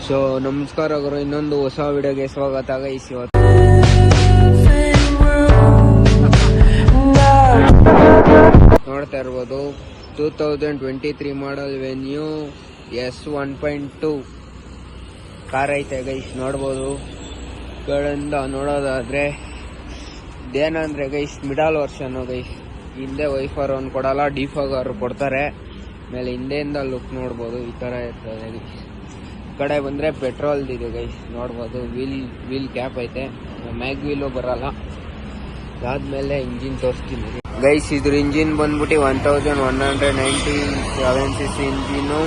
So ನಮಸ್ಕಾರ ಗುರು, ಇನ್ನೊಂದು ಹೊಸ ವಿಡಿಯೋಗೆ ಸ್ವಾಗತ ಗೈಸ್. ಇವತ್ತು ನೋಡ್ತಾ ಇರ್ಬೋದು 2023 ಮಾಡಲ್ ವೆನ್ಯೂ S1.2 ಕಾರ್ ಐತೆ ಗೈಸ್. ನೋಡ್ಬೋದು ಕಡೆಯಿಂದ ನೋಡೋದಾದ್ರೆ ಇದೇನಂದ್ರೆ ಗೈಸ್ ಮಿಡಲ್ ವರ್ಷನ್ ಗೈಸ್. ಹಿಂದೆ ವೈಫರ್ ಒಂದು ಕೊಡಲ್ಲ, ಡಿಫಾಗರ್ ಕೊಡ್ತಾರೆ. ಆಮೇಲೆ ಹಿಂದೆಯಿಂದ ಲುಕ್ ನೋಡ್ಬೋದು, ಈ ತರ ಇರ್ತದೆ ಗೈಸ್. ಈ ಕಡೆ ಬಂದ್ರೆ ಪೆಟ್ರೋಲ್ ಇದೆ ಗೈಸ್. ನೋಡ್ಬೋದು ವೀಲ್ ಕ್ಯಾಪ್ ಐತೆ, ಮ್ಯಾಗ್ ವೀಲು ಬರಲ್ಲ. ಅದಾದ್ಮೇಲೆ ಇಂಜಿನ್ ತೋರಿಸ್ತೀನಿ ಗೈಸ್. ಇದ್ರ ಇಂಜಿನ್ ಬಂದ್ಬಿಟ್ಟು 1197cc engine,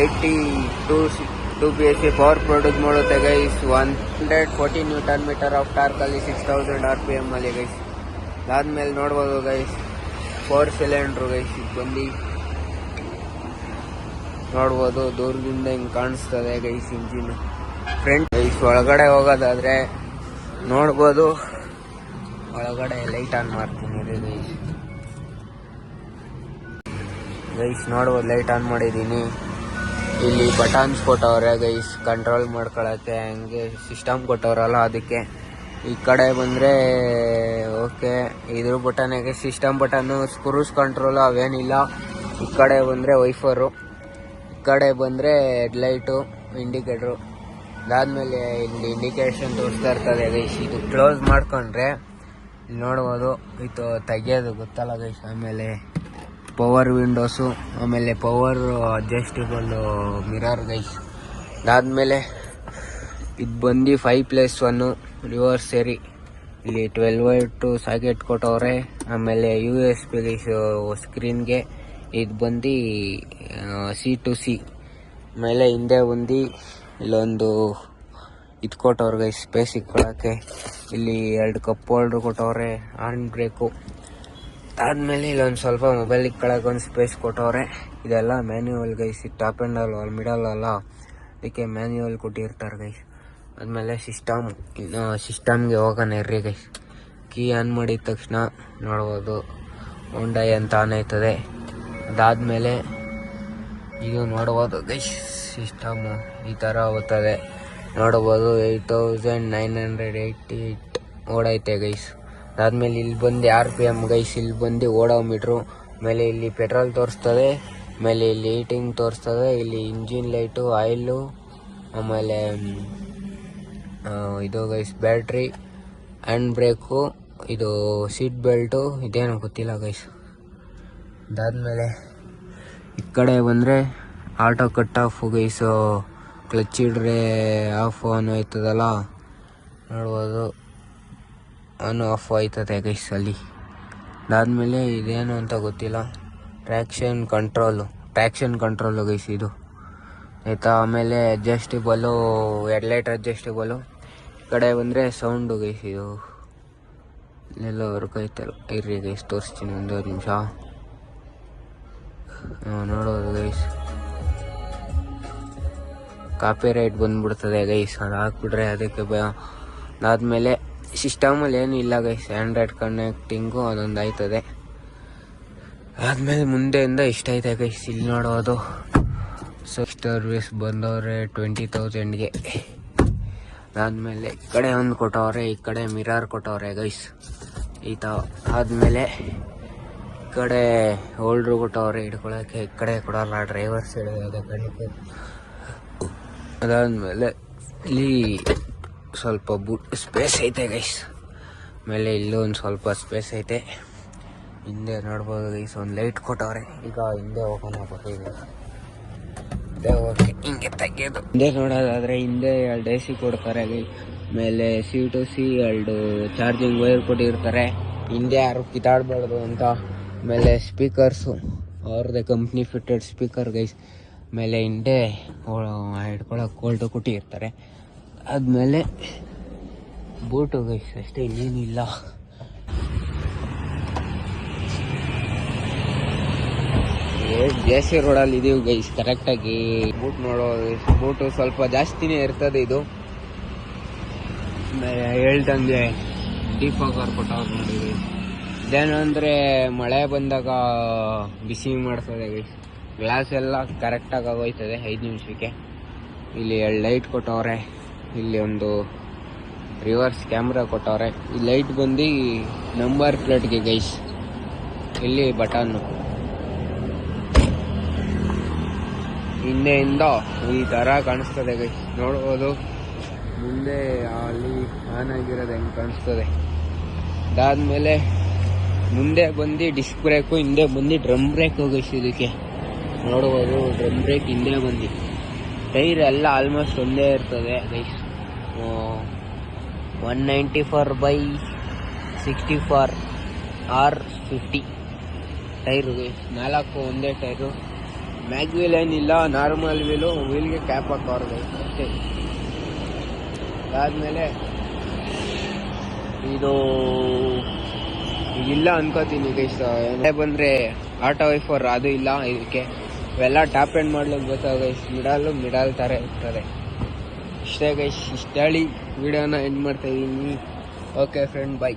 82 PS power produce ಮಾಡುತ್ತೆ ಗೈಸ್. 140 Nm ಆಫ್ ಟಾರ್ಕ್ ಅಲ್ಲಿ 6000 RPM ಅಲ್ಲಿ ಗೈಸ್. ಅದಾದ್ಮೇಲೆ ನೋಡ್ಬೋದು ಗೈಸ್ 4 ಸಿಲಿಂಡ್ರು ಗೈಸ್. ಇದು ಬಂದು ನೋಡ್ಬೋದು ದೂರದಿಂದ ಹಿಂಗ್ ಕಾಣಿಸ್ತದೆ ಗೈಸ್ ಇಂಜಿನ್. ಫ್ರಂಟ್ ಗೈಸ್ ಒಳಗಡೆ ಹೋಗೋದಾದ್ರೆ ನೋಡ್ಬೋದು, ಒಳಗಡೆ ಲೈಟ್ ಆನ್ ಮಾಡ್ತೀನಿ ಗೈಸ್. ನೋಡ್ಬೋದು ಲೈಟ್ ಆನ್ ಮಾಡಿದ್ದೀನಿ. ಇಲ್ಲಿ ಬಟನ್ಸ್ ಕೊಟ್ಟವ್ರೆ ಗೈಸ್, ಕಂಟ್ರೋಲ್ ಮಾಡ್ಕೊಳಕ್ಕೆ. ಹಂಗೆ ಸಿಸ್ಟಮ್ ಕೊಟ್ಟವ್ರಲ್ಲ ಅದಕ್ಕೆ. ಈ ಕಡೆ ಬಂದ್ರೆ ಓಕೆ, ಇದ್ರ ಬಟನ್ಗೆ ಸಿಸ್ಟಮ್ ಬಟನ್ನು, ಕ್ರೂಸ್ ಕಂಟ್ರೋಲ್ ಅವೇನಿಲ್ಲ. ಈ ಕಡೆ ಬಂದ್ರೆ ವೈಫರು, ಈ ಕಡೆ ಬಂದ್ರೆ ಹೆಡ್ಲೈಟು, ಇಂಡಿಕೇಟ್ರು. ಅದಾದ್ಮೇಲೆ ಇಲ್ಲಿ ಇಂಡಿಕೇಶನ್ ತೋರಿಸ್ತಾ ಇರ್ತದೆ ಗೈಸ್. ಇದು ಕ್ಲೋಸ್ ಮಾಡ್ಕೊಂಡ್ರೆ ಇಲ್ಲಿ ನೋಡ್ಬೋದು, ಇದು ತೆಗಿಯೋದು ಗೊತ್ತಲ್ಲ ಗೈಸ್. ಆಮೇಲೆ ಪವರ್ ವಿಂಡೋಸು, ಆಮೇಲೆ ಪವರ್ ಅಡ್ಜಸ್ಟಬಲ್ ಮಿರರ್ ಗೈಸ್. ಅದಾದ್ಮೇಲೆ ಇದು ಬಂದು 5+1 ರಿವರ್ಸ್ ಸೇರಿ. ಇಲ್ಲಿ 12V ಸಾಕೆಟ್ ಕೊಟ್ಟವ್ರೆ. ಆಮೇಲೆ USB ಗೈಸ್ ಸ್ಕ್ರೀನ್ಗೆ. ಇದು ಬಂದು C to C. ಆಮೇಲೆ ಹಿಂದೆ ಬಂದು ಇಲ್ಲೊಂದು ಇದು ಕೊಟ್ಟವ್ರೆ ಗೈಸ್, ಸ್ಪೇಸ್ ಇಟ್ಕೊಳಕ್ಕೆ. ಇಲ್ಲಿ 2 ಕಪ್ ಹೋಲ್ಡ್ರ್ ಕೊಟ್ಟವ್ರೆ, ಹ್ಯಾಂಡ್ ಬ್ರೇಕು. ಅದಾದ್ಮೇಲೆ ಇಲ್ಲೊಂದು ಸ್ವಲ್ಪ ಮೊಬೈಲ್ ಇಟ್ಕೊಳಕ್ಕೆ ಒಂದು ಸ್ಪೇಸ್ ಕೊಟ್ಟವ್ರೆ. ಇದೆಲ್ಲ ಮ್ಯಾನ್ಯುವಲ್ ಗೈಸ್. ಟಾಪ್ ಆ್ಯಂಡ್ ಅಲ್ಲ, ಮಿಡಲ್ ಅಲ್ಲ, ಅದಕ್ಕೆ ಮ್ಯಾನ್ಯುವಲ್ ಕೊಟ್ಟಿರ್ತಾರೆ ಗೈಸ್. ಆದ್ಮೇಲೆ ಸಿಸ್ಟಮ್ಗೆ ಹೋಗೋಣ ಇರ್ರಿ ಗೈಸ್. ಕೀ ಆನ್ ಮಾಡಿದ ತಕ್ಷಣ ನೋಡ್ಬೋದು ಹೊಂಡೈ ಅಂತ ಆನ್ ಆಯ್ತದೆ. ಅದಾದ್ಮೇಲೆ ಇದು ನೋಡ್ಬೋದು ಗೈಸ್, ಸಿಸ್ಟಮು ಈ ಥರ ಹೋಗ್ತದೆ. ನೋಡ್ಬೋದು 8988 ಓಡೈತೆ ಗೈಸ್. ಅದಾದ್ಮೇಲೆ ಇಲ್ಲಿ ಬಂದು RPM ಗೈಸ್. ಇಲ್ಲಿ ಬಂದು ಓಡೋ ಮೀಟ್ರು. ಆಮೇಲೆ ಇಲ್ಲಿ ಪೆಟ್ರೋಲ್ ತೋರಿಸ್ತದೆ, ಆಮೇಲೆ ಇಲ್ಲಿ ಹೀಟಿಂಗ್ ತೋರಿಸ್ತದೆ. ಇಲ್ಲಿ ಇಂಜಿನ್ ಲೈಟು, ಆಯಿಲು, ಆಮೇಲೆ ಇದು ಗೈಸ್ ಬ್ಯಾಟ್ರಿ, ಹ್ಯಾಂಡ್ ಬ್ರೇಕು, ಇದು ಸೀಟ್ ಬೆಲ್ಟು, ಇದೇನೋ ಗೊತ್ತಿಲ್ಲ ಗೈಸ್. ಅದಾದ್ಮೇಲೆ ಈ ಕಡೆ ಬಂದರೆ auto cut off guys. Clutch ಹಿಡ್ರೆ ಆಫ್ ಆನ್ ಆಯ್ತದಲ್ಲ, ನೋಡ್ಬೋದು ಆನ್ ಆಫ್ ಆಯ್ತದೆ ಗೈಸ್ ಅಲ್ಲಿ. ಅದಾದ್ಮೇಲೆ ಇದೇನು ಅಂತ ಗೊತ್ತಿಲ್ಲ. ಟ್ರ್ಯಾಕ್ಷನ್ ಕಂಟ್ರೋಲು ಗೈಸ್ ಇದು ಆಯಿತಾ. ಆಮೇಲೆ ಅಡ್ಜಸ್ಟಬಲು, ಹೆಡ್ಲೈಟ್ ಅಡ್ಜಸ್ಟಬಲು. ಈ ಕಡೆ ಬಂದರೆ ಸೌಂಡು ಗೈಸ್. ಇದು ಇಲ್ಲೆಲ್ಲ ವರ್ಕ್ ಐತಲ್ಲ, ಇರ್ರಿ ಗೈಸ್ ತೋರಿಸ್ತೀನಿ ಒಂದು ನಿಮಿಷ. ನೋಡೋದು ಗೈಸ್, ಕಾಪಿ ರೈಟ್ ಬಂದ್ಬಿಡ್ತದೆ ಗೈಸ್, ಅದು ಹಾಕ್ಬಿಟ್ರೆ ಅದಕ್ಕೆ ಅದಾದ್ಮೇಲೆ ಸಿಸ್ಟಮಲ್ಲಿ ಏನೂ ಇಲ್ಲ ಗೈಸ್. ಆ್ಯಂಡ್ರಾಯ್ಡ್ ಕನೆಕ್ಟಿಂಗು ಅದೊಂದು ಆಯ್ತದೆ. ಆದಮೇಲೆ ಮುಂದೆಯಿಂದ ಇಷ್ಟ ಐತೆ ಗೈಸ್. ಇಲ್ಲಿ ನೋಡೋದು ಸರ್ವಿಸ್ ಬಂದವ್ರೆ 20,000ಗೆ. ಅದಾದ್ಮೇಲೆ ಈ ಕಡೆ ಒಂದು ಕೊಟ್ಟವ್ರೆ, ಈ ಕಡೆ ಮಿರರ್ ಕೊಟ್ಟವ್ರೆ ಗೈಸ್ ಈ ಥರ. ಆದಮೇಲೆ ಈ ಕಡೆ ಹೋಲ್ಡ್ರು ಕೊಟ್ಟವ್ರೆ ಹಿಡ್ಕೊಳಕ್ಕೆ, ಈ ಕಡೆ ಕೊಡಲ್ಲ, ಡ್ರೈವರ್ ಸೈಡ್ ಅದೇ ಕಡೆ. ಅದಾದ್ಮೇಲೆ ಇಲ್ಲಿ ಸ್ವಲ್ಪ ಸ್ಪೇಸ್ ಐತೆ ಗೈಸ್. ಆಮೇಲೆ ಇಲ್ಲೂ ಒಂದು ಸ್ವಲ್ಪ ಸ್ಪೇಸ್ ಐತೆ. ಹಿಂದೆ ನೋಡ್ಬೋದು ಗೈಸ್ ಒಂದು ಲೈಟ್ ಕೊಟ್ಟವ್ರೆ. ಈಗ ಹಿಂದೆ ಹೋಗೋಣ ಬರ್ತೀವಿ. ಓಕೆ, ಹಿಂಗೆ ತೆಗೆಯೋದು. ಹಿಂದೆ ನೋಡೋದಾದ್ರೆ ಹಿಂದೆ 2 AC ಕೊಡ್ತಾರೆ ಗೈಸ್. ಆಮೇಲೆ C to C 2 charging wire ಕೊಟ್ಟಿರ್ತಾರೆ. ಹಿಂದೆ ಯಾರು ಕಿತ್ತಾಡಬಾರ್ದು ಅಂತ. ಆಮೇಲೆ ಸ್ಪೀಕರ್ಸು ಅವ್ರದ್ದೇ ಕಂಪ್ನಿ ಫಿಟ್ಟೆಡ್ ಸ್ಪೀಕರ್ ಗೈಸ್. ಆಮೇಲೆ ಹಿಂದೆ ಹಿಡ್ಕೊಳಕ್ಕೆ ಹೋಲ್ಡರ್ ಕೊಟ್ಟಿರ್ತಾರೆ. ಆದಮೇಲೆ ಬೂಟು ಗೈಸ್, ಅಷ್ಟೇ, ಇನ್ನೇನಿಲ್ಲ. JC ರೋಡಲ್ಲಿ ಇದೀವಿ ಗೈಸ್ ಕರೆಕ್ಟಾಗಿ. ಬೂಟ್ ನೋಡೋದು, ಬೂಟು ಸ್ವಲ್ಪ ಜಾಸ್ತಿನೇ ಇರ್ತದೆ. ಇದು ಹೇಳ್ದಂಗೆ ಡಿಫಾಗರ್ ಕೊಟ್ಟವ್ರು ನೋಡಿ ಗೈಸ್. ಇದೇನು ಅಂದರೆ ಮಳೆ ಬಂದಾಗ ಬಿಸಿ ಮಾಡ್ತದೆ ಗೈಸ್. ಗ್ಲಾಸ್ ಎಲ್ಲ ಕರೆಕ್ಟಾಗಿ ಆಗೋಯ್ತದೆ 5 ನಿಮಿಷಕ್ಕೆ. ಇಲ್ಲಿ 2 ಲೈಟ್ ಕೊಟ್ಟವ್ರೆ. ಇಲ್ಲಿ ಒಂದು ರಿವರ್ಸ್ ಕ್ಯಾಮ್ರಾ ಕೊಟ್ಟವ್ರೆ. ಈ ಲೈಟ್ ಬಂದು ನಂಬರ್ ಪ್ಲೇಟ್ಗೆ ಗೈಸ್. ಇಲ್ಲಿ ಬಟನ್ನು ಹಿಂದೆಯಿಂದ ಈ ತರ ಕಾಣಿಸ್ತದೆ ಗೈಸ್, ನೋಡ್ಬೋದು. ಮುಂದೆ ಅಲ್ಲಿ ಆನ್ ಆಗಿರೋದು ಹೆಂಗೆ ಕಾಣಿಸ್ತದೆ. ಅದಾದ್ಮೇಲೆ ಮುಂದೆ ಬಂದು ಡಿಸ್ಕ್ ಬ್ರೇಕು, ಹಿಂದೆ ಬಂದು ಡ್ರಮ್ ಬ್ರೇಕ್ ಗೈಸ್. ಇದಕ್ಕೆ ನೋಡ್ಬೋದು ಡ್ರಮ್ ಬ್ರೇಕ್ ಹಿಂದೆ ಬಂದು. ಟೈರ್ ಎಲ್ಲ ಆಲ್ಮೋಸ್ಟ್ ಒಂದೇ ಇರ್ತದೆ ಗೈಸ್. 194/64 R50 tyre guys. 4 ಒಂದೇ ಟೈರು. ಮ್ಯಾಗ್ ವೀಲ್ ಏನಿಲ್ಲ, ನಾರ್ಮಲ್ ವೀಲು. ವೀಲ್ಗೆ ಕ್ಯಾಪ್ ಹಾಕೋರು ಗೈಸ್ ಅಷ್ಟೇ. ಅದಾದ್ಮೇಲೆ ಇದು ಇಲ್ಲ ಅನ್ಕೋತೀನಿ ಗೈಸ್. ಬಂದ್ರೆ ಆಟೋ ವೈಫರ್ ಅದು ಇಲ್ಲ ಇದಕ್ಕೆ. ಇವೆಲ್ಲ ಟ್ಯಾಪ್ ಆ್ಯಂಡ್ ಮಾಡ್ಲಿಕ್ಕೆ ಗೊತ್ತಾಗ ಗೈಸ್. ಮಿಡಲ್ ಥರ ಇರ್ತದೆ. ಇಷ್ಟೇ ಗೈಸ್. ಇಷ್ಟ ಹೇಳಿ ವಿಡಿಯೋನ ಎಂಡ್ ಮಾಡ್ತಾ ಇದ್ದೀನಿ. ಓಕೆ ಫ್ರೆಂಡ್, ಬಾಯ್.